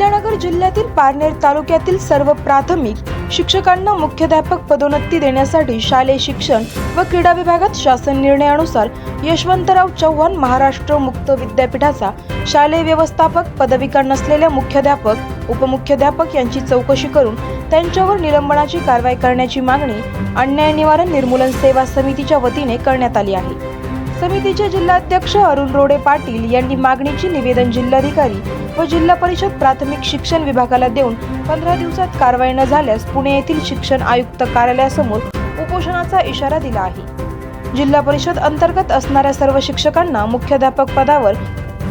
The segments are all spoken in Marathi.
अहिल्यानगर जिल्ह्यातील पारनेर तालुक्यातील सर्व प्राथमिक शिक्षकांना मुख्याध्यापक पदोन्नती देण्यासाठी शालेय शिक्षण व क्रीडा विभागात शासन निर्णयानुसार यशवंतराव चव्हाण महाराष्ट्र मुक्त विद्यापीठाचा शालेय व्यवस्थापक पदविका नसलेल्या मुख्याध्यापक उपमुख्याध्यापक यांची चौकशी करून त्यांच्यावर निलंबनाची कारवाई करण्याची मागणी अन्याय निवारण निर्मूलन सेवा समितीच्या वतीने करण्यात आली आहे। समितीचे जिल्हाध्यक्ष अरुण रोडे पाटील यांनी मागणीचे निवेदन जिल्हाधिकारी व जिल्हा परिषद प्राथमिक शिक्षण विभागाला देऊन 15 दिवसात कारवाई न झाल्यास पुणे येथील शिक्षण आयुक्त कार्यालयासमोर उपोषणाचा इशारा दिला आहे। जिल्हा परिषद अंतर्गत असणाऱ्या सर्व शिक्षकांना मुख्याध्यापक पदावर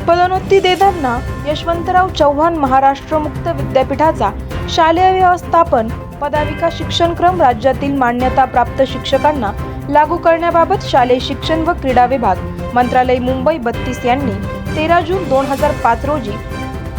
पदोन्नती देताना यशवंतराव चव्हाण महाराष्ट्र मुक्त विद्यापीठाचा शालेय व्यवस्थापन पदविका शिक्षणक्रम राज्यातील मान्यता प्राप्त शिक्षकांना लागू करण्याबाबत शालेय शिक्षण व क्रीडा विभाग मंत्रालय मुंबई 32 यांनी 13 जून 2005 रोजी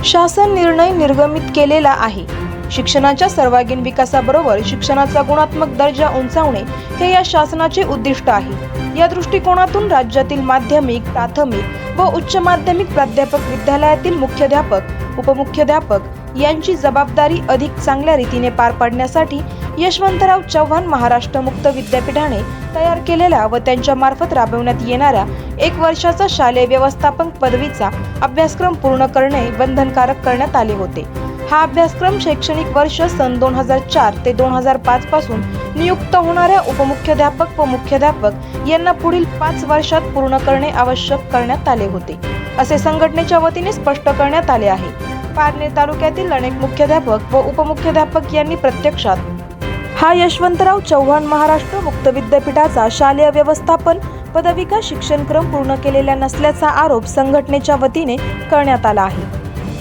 शासन निर्णय निर्गमित केलेला आहे। शिक्षणाच्या सर्वांगीण विकासाबरोबर शिक्षणाचा गुणात्मक दर्जा उंचावणे हे या शासनाचे उद्दिष्ट आहे। या दृष्टिकोनातून राज्यातील माध्यमिक, प्राथमिक व उच्च माध्यमिक प्राध्यापक विद्यालयातील मुख्याध्यापक, उपमुख्याध्यापक यांची जबाबदारी अधिक चांगल्या रीतीने पार पाडण्यासाठी यशवंतराव चव्हाण महाराष्ट्र मुक्त विद्यापीठाने तयार केलेल्या व त्यांच्या मार्फत राबवण्यात येणाऱ्या 1 वर्षाचा शालेय व्यवस्थापन पदवीचा अभ्यासक्रम पूर्ण करणे बंधनकारक करण्यात आले होते। हा अभ्यासक्रम शैक्षणिक वर्ष सन 2004 ते 2005 पासून नियुक्त होणाऱ्या उपमुख्याध्यापक व मुख्याध्यापक यांना पुढील 5 वर्षात पूर्ण करणे आवश्यक करण्यात आले होते, असे संघटनेच्या वतीने स्पष्ट करण्यात आले आहे। पारनेर तालुक्यातील अनेक मुख्याध्यापक व उपमुख्याध्यापक यांनी प्रत्यक्षात हा यशवंतराव चव्हाण महाराष्ट्र मुक्त विद्यापीठाचा शालेय व्यवस्थापन पदविका शिक्षणक्रम पूर्ण केलेला नसल्याचा आरोप संघटनेच्या वतीने करण्यात आला आहे।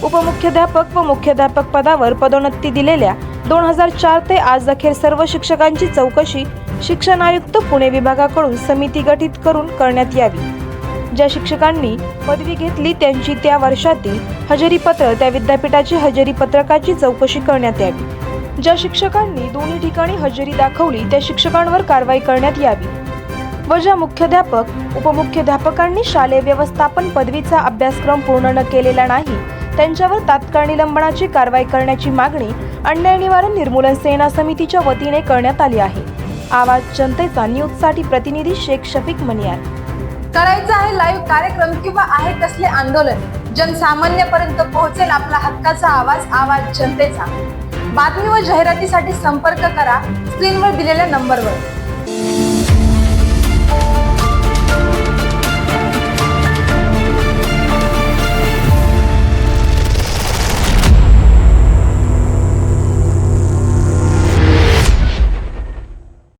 उपमुख्याध्यापक व मुख्याध्यापक पदावर पदोन्नती दिलेल्या 2004 ते आज अखेर सर्व शिक्षकांची चौकशी शिक्षण आयुक्त पुणे विभागाकडून समिती गठीत करून करण्यात यावी। ज्या शिक्षकांनी पदवी घेतली त्यांची त्या वर्षातील हजेरीपत्र, त्या विद्यापीठाची हजेरीपत्रकाची चौकशी करण्यात यावी। ज्या शिक्षकांनी दोन्ही ठिकाणी हजेरी दाखवली त्या शिक्षकांवर कारवाई करण्यात यावी व ज्या मुख्याध्यापक, उपमुख्याध्यापकांनी शालेय व्यवस्थापन पदवीचा अभ्यासक्रम पूर्ण न केलेला नाही त्यांच्यावर तात्काळ निलंबनाची कारवाई करण्याची मागणी अन्याय निवारण निर्मूलन सेना समितीच्या वतीने करण्यात आली आहे। आवाज जनतेचा न्यूजसाठी प्रतिनिधी शेख शफीक मनियार। करायचा आहे लाईव्ह कार्यक्रम किंवा आहे कसले आंदोलन, जनसामान्यापर्यंत पोहोचेल आपला हक्काचा आवाज, आवाज जनतेचा। बातमी व जाहिरातीसाठी संपर्क करा स्क्रीनवर दिलेल्या नंबरवर।